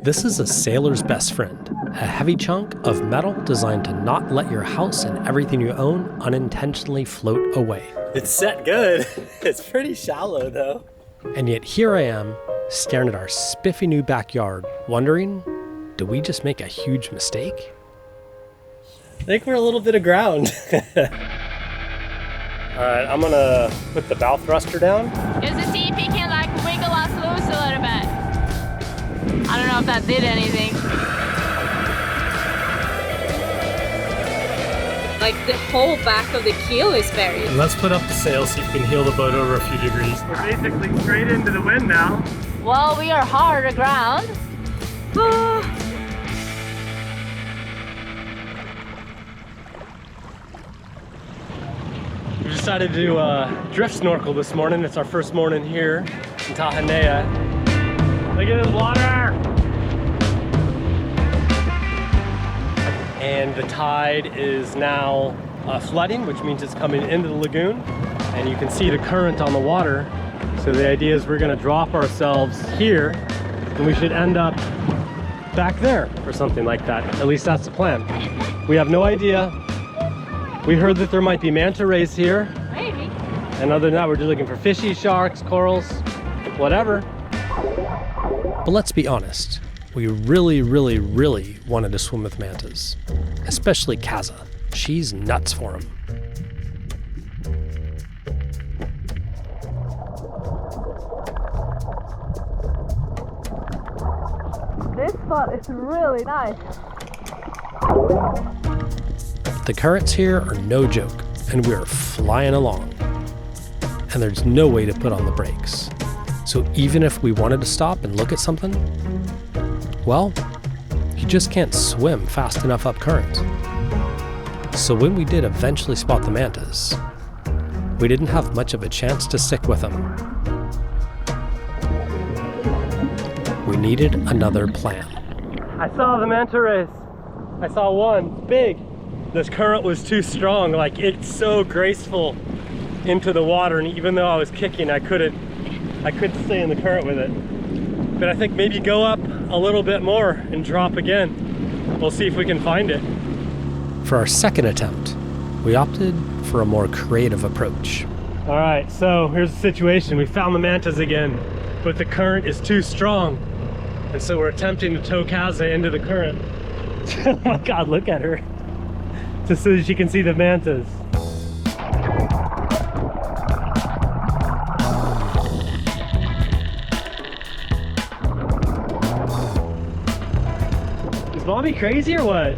This is a sailor's best friend, a heavy chunk of metal designed to not let your house and everything you own unintentionally float away. It's set good. It's pretty shallow though. And yet here I am, staring at our spiffy new backyard, wondering, did we just make a huge mistake? I think we're a little bit aground. All right, I'm gonna put the bow thruster down. Just to see if he can like wiggle us loose a little bit. I don't know if that did anything. Like the whole back of the keel is buried. Let's put up the sail so you can heel the boat over a few degrees. We're basically straight into the wind now. Well, we are hard aground. We decided to do drift snorkel this morning. It's our first morning here in Tahanea. Look at this water! And the tide is now flooding, which means it's coming into the lagoon. And you can see the current on the water. So the idea is we're gonna drop ourselves here and we should end up back there or something like that. At least that's the plan. We have no idea. We heard that there might be manta rays here. Maybe. And other than that, we're just looking for fishy, sharks, corals, whatever. But let's be honest, we really wanted to swim with mantas, especially Kaza. She's nuts for them. This spot is really nice. The currents here are no joke, and we are flying along. And there's no way to put on the brakes. So even if we wanted to stop and look at something, well, you just can't swim fast enough up current. So when we did eventually spot the mantas, we didn't have much of a chance to stick with them. We needed another plan. I saw the manta rays. I saw one, big. This current was too strong, like it's so graceful into the water, and even though I was kicking, I couldn't stay in the current with it. But I think maybe go up a little bit more and drop again. We'll see if we can find it. For our second attempt, we opted for a more creative approach. All right, so here's the situation. We found the mantas again, but the current is too strong. And so we're attempting to tow Kaza into the current. Oh my God, look at her. Just so that she can see the mantas. Is Mommy crazy or what?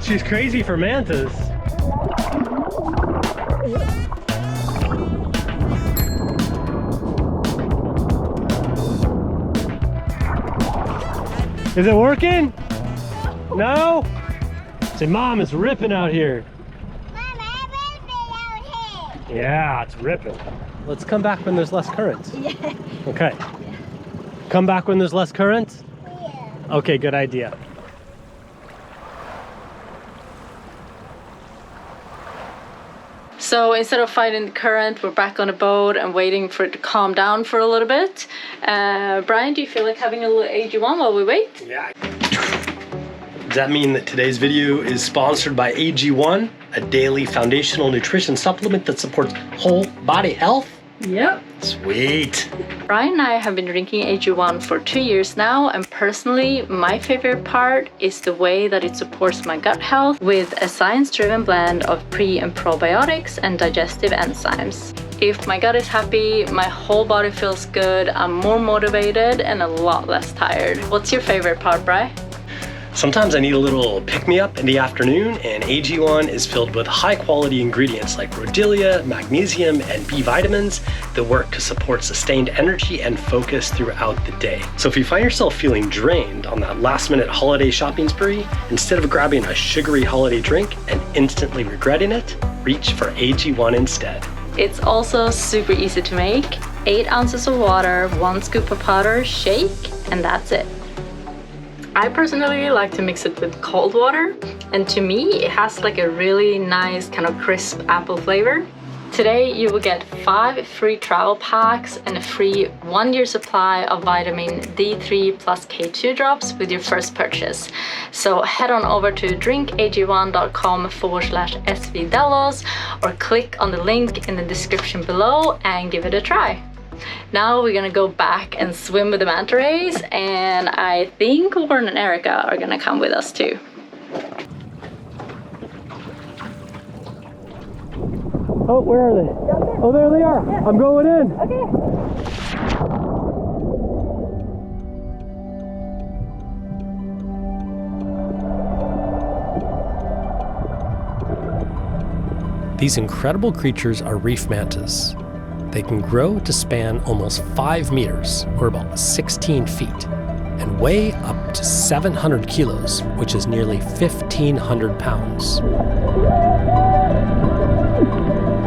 She's crazy for mantas. Is it working? No? Say, Mom, it's ripping out here. Mom, it's ripping out here. Yeah, it's ripping. Let's come back when there's less current. Yeah. Okay. Come back when there's less current? Yeah. Okay, good idea. So instead of fighting the current, we're back on the boat and waiting for it to calm down for a little bit. Brian, do you feel like having a little AG1 while we wait? Yeah. Does that mean that today's video is sponsored by AG1, a daily foundational nutrition supplement that supports whole body health? Yep. Sweet. Brian and I have been drinking AG1 for 2 years now, and personally, my favorite part is the way that it supports my gut health with a science-driven blend of pre- and probiotics and digestive enzymes. If my gut is happy, my whole body feels good, I'm more motivated and a lot less tired. What's your favorite part, Bri? Sometimes I need a little pick-me-up in the afternoon, and AG1 is filled with high-quality ingredients like rhodiola, magnesium, and B vitamins that work to support sustained energy and focus throughout the day. So if you find yourself feeling drained on that last-minute holiday shopping spree, instead of grabbing a sugary holiday drink and instantly regretting it, reach for AG1 instead. It's also super easy to make. 8 ounces of water, 1 scoop of powder, shake, and that's it. I personally like to mix it with cold water, and to me it has like a really nice kind of crisp apple flavor. Today you will get 5 free travel packs and a free 1-year supply of vitamin D3 plus K2 drops with your first purchase. So head on over to drinkag1.com/svdelos or click on the link in the description below and give it a try. Now we're gonna go back and swim with the manta rays, and I think Warren and Erica are gonna come with us too. Oh, where are they? Oh, there they are. Yeah. I'm going in. Okay. These incredible creatures are reef mantas. They can grow to span almost 5 meters, or about 16 feet, and weigh up to 700 kilos, which is nearly 1,500 pounds.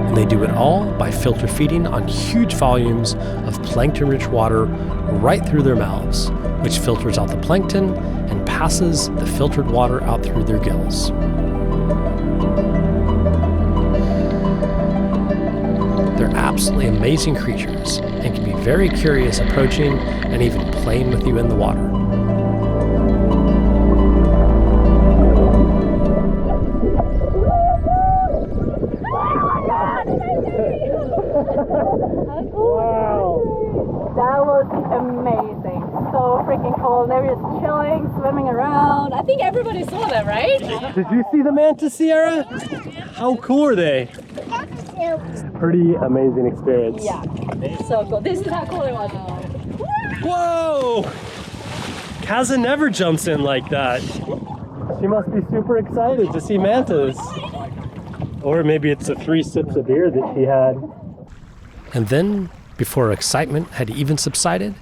And they do it all by filter feeding on huge volumes of plankton-rich water right through their mouths, which filters out the plankton and passes the filtered water out through their gills. They're absolutely amazing creatures and can be very curious approaching and even playing with you in the water. That was amazing. So freaking cool. They were just chilling, swimming around. I think everybody saw them, right? Did you see the mantas, Sierra? How cool are they? Pretty amazing experience. Yeah, so cool. This is how cool it was. Whoa! Kaza never jumps in like that. She must be super excited to see mantas. Or maybe it's the 3 sips of beer that she had. And then, before her excitement had even subsided,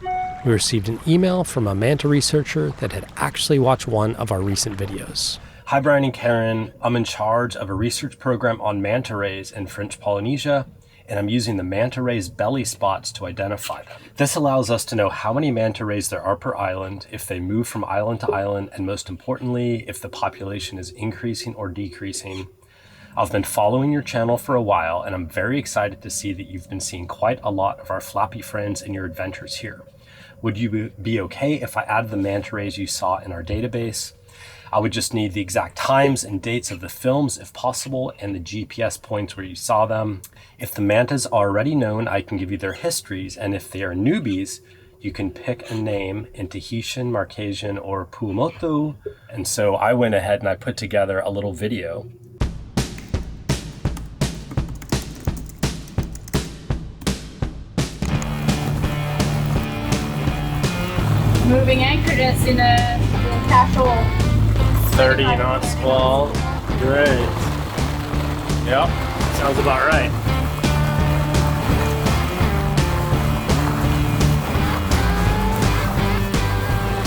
we received an email from a manta researcher that had actually watched one of our recent videos. Hi Brian and Karen, I'm in charge of a research program on manta rays in French Polynesia, and I'm using the manta rays belly spots to identify them. This allows us to know how many manta rays there are per island, if they move from island to island, and most importantly, if the population is increasing or decreasing. I've been following your channel for a while, and I'm very excited to see that you've been seeing quite a lot of our flappy friends in your adventures here. Would you be okay if I added the manta rays you saw in our database? I would just need the exact times and dates of the films if possible, and the GPS points where you saw them. If the mantas are already known, I can give you their histories, and if they are newbies, you can pick a name in Tahitian, Marquesian, or Puumotu. And so I went ahead and I put together a little video. Moving anchorage in a casual 30 knot squall. Great. Yep, sounds about right.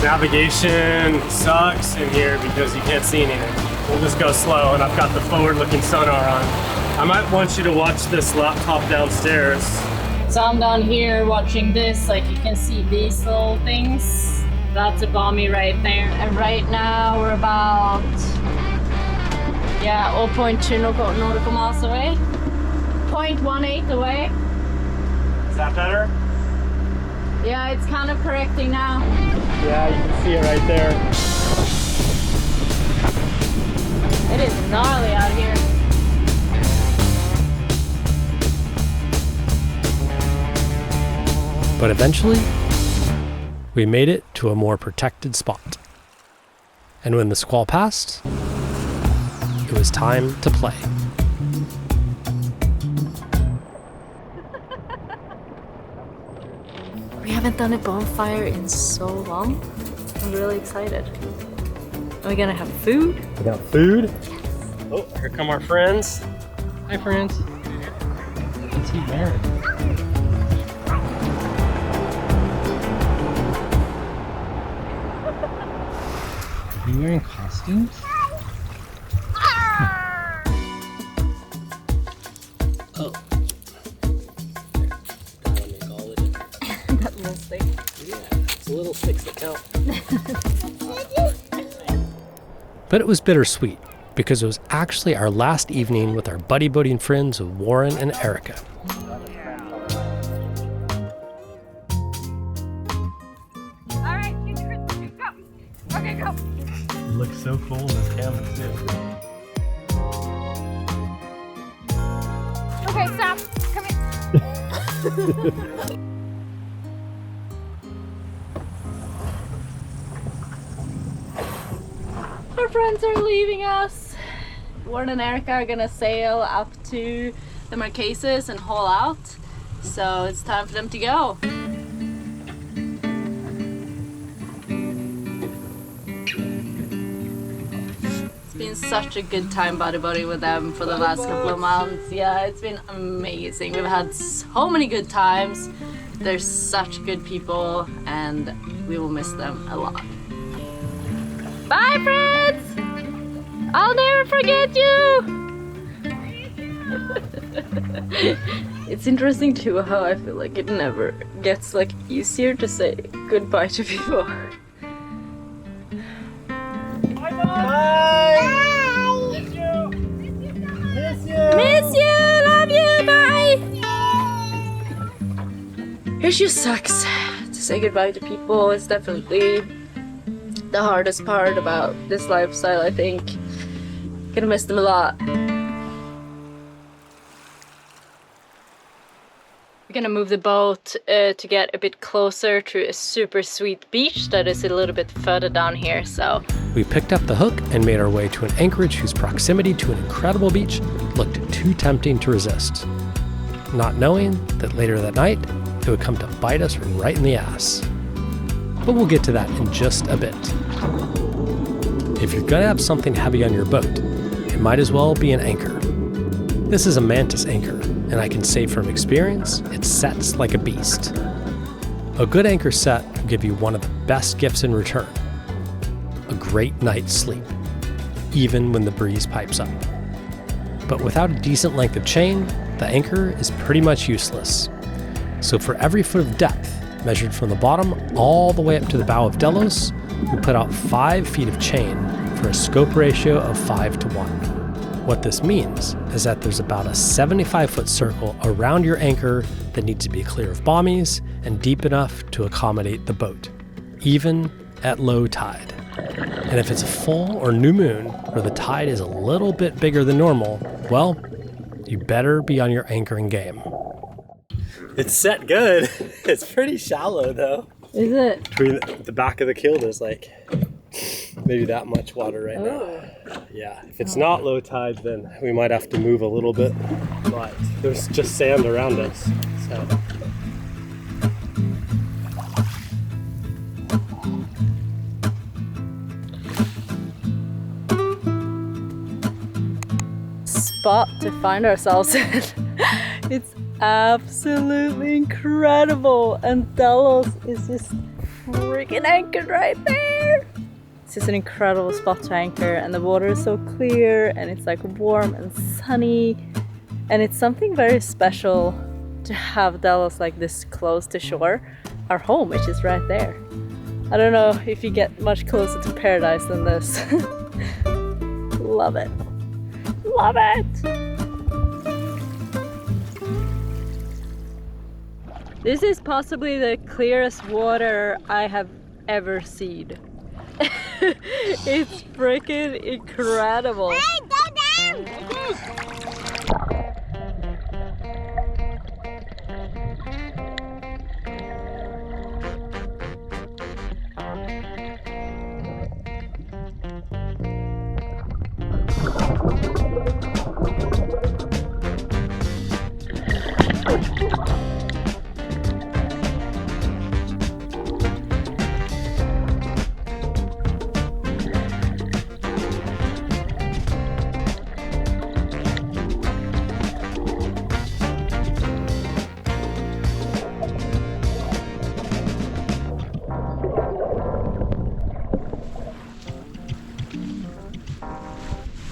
Navigation sucks in here because you can't see anything. We'll just go slow, and I've got the forward-looking sonar on. I might want you to watch this laptop downstairs. So I'm down here watching this, like you can see these little things. That's a bommie right there. And right now we're about, 0.2 nautical miles away. 0.18 away. Is that better? Yeah, it's kind of correcting now. Yeah, you can see it right there. It is gnarly out here. But eventually, we made it to a more protected spot. And when the squall passed, it was time to play. We haven't done a bonfire in so long. I'm really excited. Are we gonna have food? We got food. Yes. Oh, here come our friends. Hi, friends. What's he wearing? Are you wearing costumes? Oh. That'll make all the difference. That little stick. Yeah, it's the little sticks that count. But it was bittersweet, because it was actually our last evening with our buddy boating friends of Warren and Erica. All right, go. Okay, go. It looks so cool in this camera too. Okay, stop. Come here. Our friends are leaving us. Warren and Erica are gonna sail up to the Marquesas and haul out. So it's time for them to go. It's been such a good time bodyboarding with them for the last couple of months. Yeah, it's been amazing. We've had so many good times. They're such good people and we will miss them a lot. Bye, friends! I'll never forget you! It's interesting too how I feel like it never gets like easier to say goodbye to people. Miss you! Love you! Bye! It just sucks to say goodbye to people. It's definitely the hardest part about this lifestyle, I think. Gonna miss them a lot. We're gonna move the boat to get a bit closer to a super sweet beach that is a little bit further down here, so. We picked up the hook and made our way to an anchorage whose proximity to an incredible beach looked too tempting to resist, not knowing that later that night it would come to bite us right in the ass. But we'll get to that in just a bit. If you're gonna have something heavy on your boat, it might as well be an anchor. This is a mantas anchor, and I can say from experience, it sets like a beast. A good anchor set will give you one of the best gifts in return: a great night's sleep, even when the breeze pipes up. But without a decent length of chain, the anchor is pretty much useless. So for every foot of depth, measured from the bottom all the way up to the bow of Delos, we put out 5 feet of chain for a scope ratio of 5:1. What this means is that there's about a 75-foot circle around your anchor that needs to be clear of bommies and deep enough to accommodate the boat, even at low tide. And if it's a full or new moon where the tide is a little bit bigger than normal, well, you better be on your anchoring game. It's set good. It's pretty shallow though. Is it? Between the back of the keel, there's like maybe that much water right now. Yeah, if it's not low tide, then we might have to move a little bit. But there's just sand around us, so. Spot to find ourselves in. It's absolutely incredible, and Delos is just freaking anchored right there. It's just an incredible spot to anchor, and the water is so clear and it's like warm and sunny, and it's something very special to have Delos like this close to shore. Our home, which is right there. I don't know if you get much closer to paradise than this. Love it. Love it! This is possibly the clearest water I have ever seen. It's freaking incredible. Hey, go down!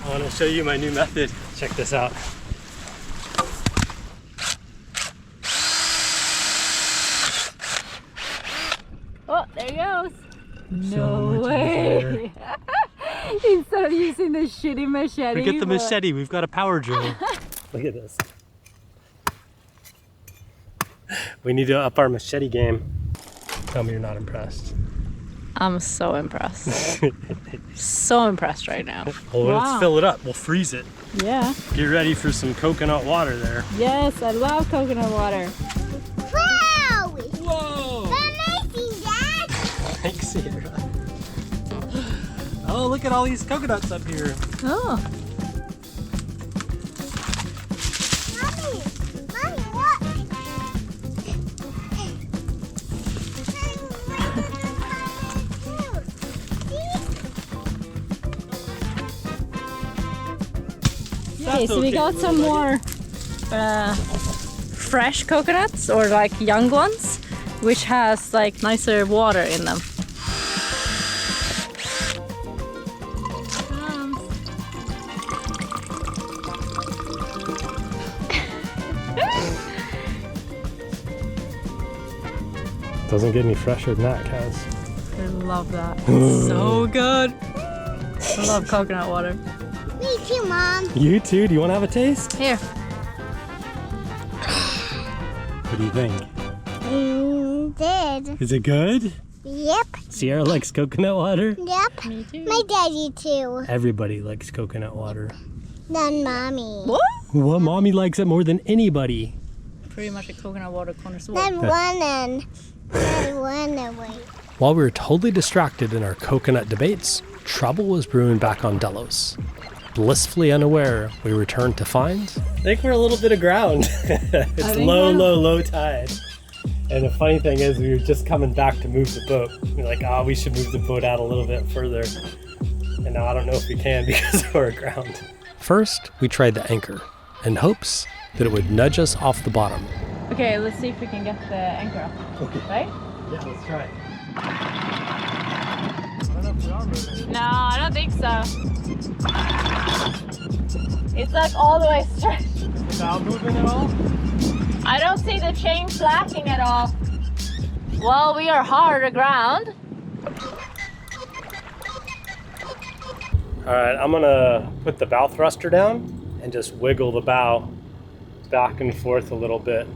I want to show you my new method. Check this out. Oh, there he goes. No way. Instead of using the shitty machete. Forget the machete, we've got a power drill. Look at this. We need to up our machete game. Tell me you're not impressed. I'm so impressed. So impressed right now. Well, Wow. let's fill it up. We'll freeze it. Yeah. Get ready for some coconut water there. Yes, I love coconut water. Wow! Whoa! Amazing, Dad! Thanks, Sierra. Oh, look at all these coconuts up here. Oh. Mommy! Mommy, look! Okay, so we got some more fresh coconuts or like young ones, which has like nicer water in them. Doesn't get any fresher than that, Kaz. I love that. It's so good. I love coconut water. Me too, Mom. You too? Do you want to have a taste? Here. What do you think? Did. Is it good? Yep. Sierra likes coconut water. Yep. Me too. My daddy too. Everybody likes coconut water. Then Mommy. What? Well, Mommy likes it more than anybody. Pretty much a coconut water connoisseur. Then one and then one away. While we were totally distracted in our coconut debates, trouble was brewing back on Delos. Blissfully unaware, we returned to find... I think we're a little bit of ground. It's low tide. And the funny thing is, we were just coming back to move the boat. We're like, we should move the boat out a little bit further. And now I don't know if we can because we're aground. First, we tried the anchor in hopes that it would nudge us off the bottom. Okay, let's see if we can get the anchor up. Right? Yeah, let's try it. No, I don't think so. It's like all the way straight. Without moving at all? I don't see the chain flashing at all. Well, we are hard aground. All right, I'm gonna put the bow thruster down and just wiggle the bow back and forth a little bit.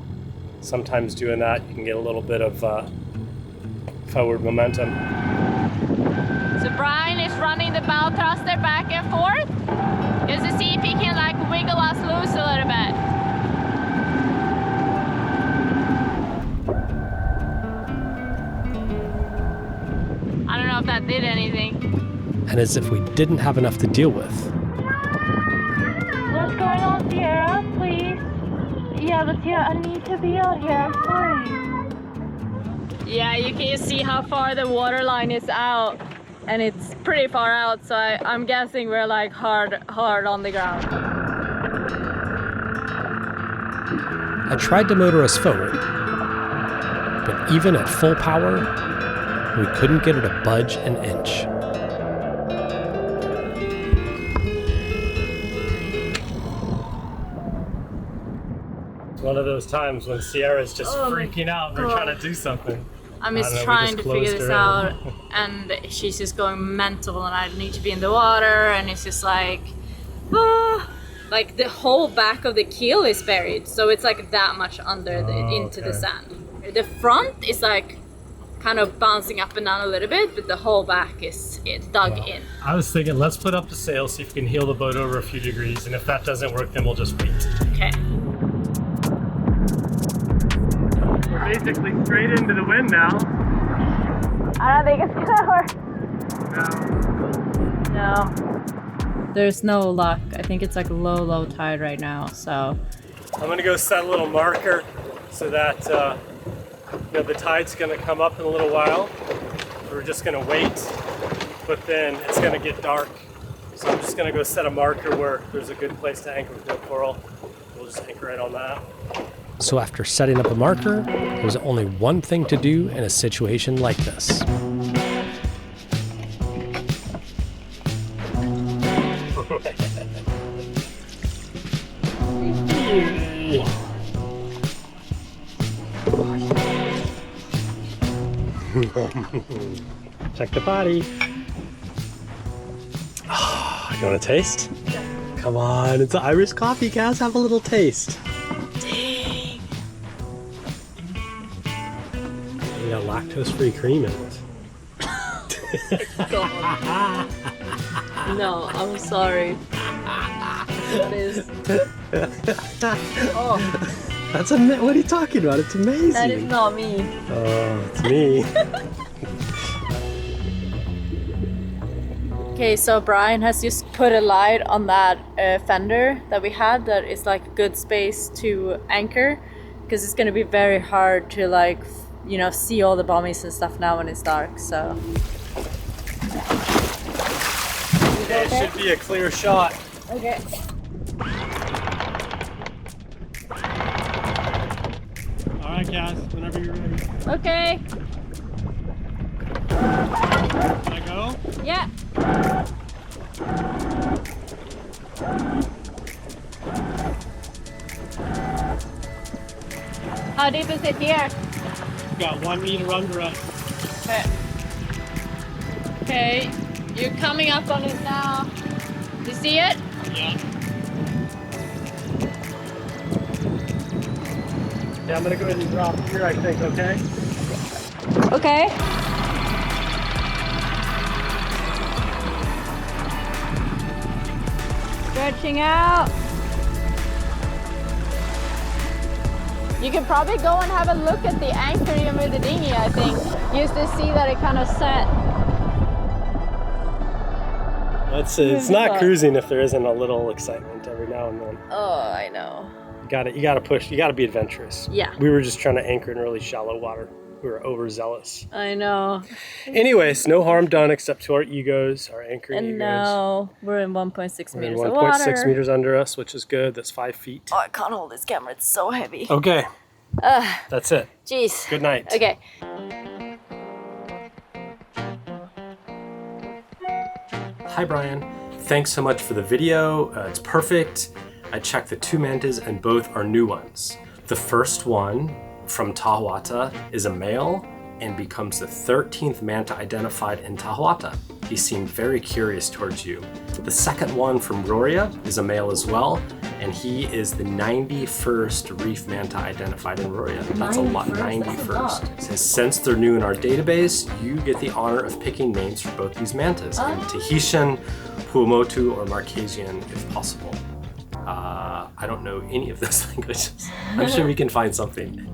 Sometimes doing that, you can get a little bit of forward momentum. So Brian is running the bow thruster back and forth just to see if he can like wiggle us loose a little bit. I don't know if that did anything. And as if we didn't have enough to deal with, What's going on, Sierra? Please. Yeah, but Sierra, I need to be out here. I'm sorry. Yeah, you can see how far the water line is out. And it's pretty far out, so I'm guessing we're like hard on the ground. I tried to motor us forward, but even at full power, we couldn't get her to budge an inch. It's one of those times when Sierra's just freaking out and we're trying to do something. I'm just trying to figure this out, and she's just going mental, and I need to be in the water, and it's just like the whole back of the keel is buried, so it's like that much under into the sand. The front is like kind of bouncing up and down a little bit, but the whole back is dug in. I was thinking, let's put up the sail, see if we can heel the boat over a few degrees, and if that doesn't work, then we'll just wait. Okay. We're basically straight into the wind now. I don't think it's gonna work. No. There's no luck. I think it's like low tide right now, so. I'm gonna go set a little marker so that the tide's gonna come up in a little while. We're just gonna wait, but then it's gonna get dark. So I'm just gonna go set a marker where there's a good place to anchor with no coral. We'll just anchor right on that. So after setting up a marker, there was only one thing to do in a situation like this. Check the body. You want a taste? Come on, it's Irish coffee, Cass. Have a little taste. Dang. You got lactose-free cream in it. No, I'm sorry. That is. Oh, That's what are you talking about? It's amazing. that is not me. Oh, it's me. Okay, so Brian has just put a light on that fender that we had that is like a good space to anchor, because it's going to be very hard to like, you know, see all the bommies and stuff now when it's dark, so. It should be a clear shot. Okay. All right, Cass, whenever you're ready. Okay. Can I go? Yeah. How deep is it here? Got 1 meter under us. Okay. Okay, you're coming up on it now. You see it? Yeah. Yeah, I'm gonna go ahead and drop here, I think, okay? Okay. Stretching out. You can probably go and have a look at the anchor even with the dinghy, I think. Just to see that it kind of set. It's not cruising if there isn't a little excitement every now and then. Oh, I know. You gotta push, you gotta be adventurous. Yeah. We were just trying to anchor in really shallow water. We were overzealous. I know. Anyways, no harm done except to our egos, our anchoring And egos. now we're in 1.6 We're in meters of water. 1.6 meters under us, which is good. That's 5 feet. Oh, I can't hold this camera. It's so heavy. Okay. That's it. Jeez. Good night. Okay. Hi, Brian. Thanks so much for the video. It's perfect. I checked the 2 mantas and both are new ones. The first one from Tahuata is a male and becomes the 13th manta identified in Tahuata. He seemed very curious towards you. The second one from Roria is a male as well, and he is the 91st reef manta identified in Roria. That's a lot, 91st. Says, since they're new in our database, you get the honor of picking names for both these mantas, in Tahitian, Puumotu, or Marquesian if possible. I don't know any of those languages. I'm sure we can find something.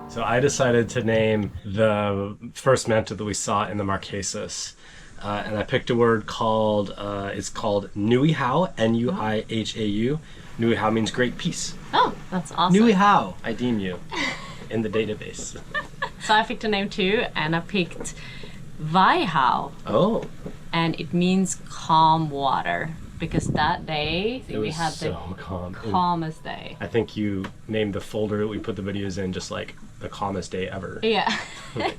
So I decided to name the first manta that we saw in the Marquesas. And I picked a word called, it's called Nuihau, N-U-I-H-A-U. Nuihau means great peace. Oh, that's awesome. Nuihau, I deem you in the database. So I picked a name too, and I picked Vaihau, Oh, and it means calm water, because that day it we was had the so calm. And calmest day. I think you named the folder that we put the videos in just like the calmest day ever. Yeah,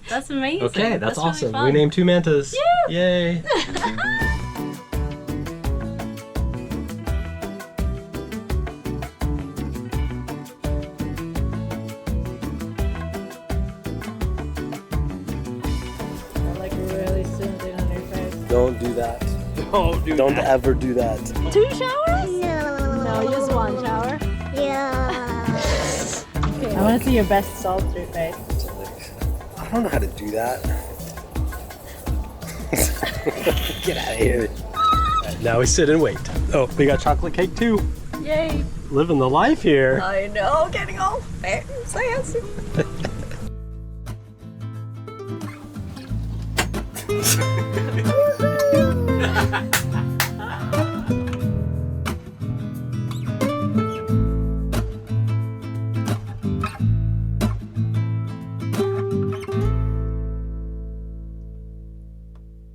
that's amazing. Okay, that's really awesome. fun. We named 2 mantas. Yay! Like really soothing on your face. Don't do that. Don't ever do that. 2 showers? No. No, just 1 shower. Yeah. Okay. I want to see your best salt-through face. I don't know how to do that. Get out of here. Now we sit and wait. Oh, we got chocolate cake too. Yay! Living the life here. I know, getting all fancy. Woohoo!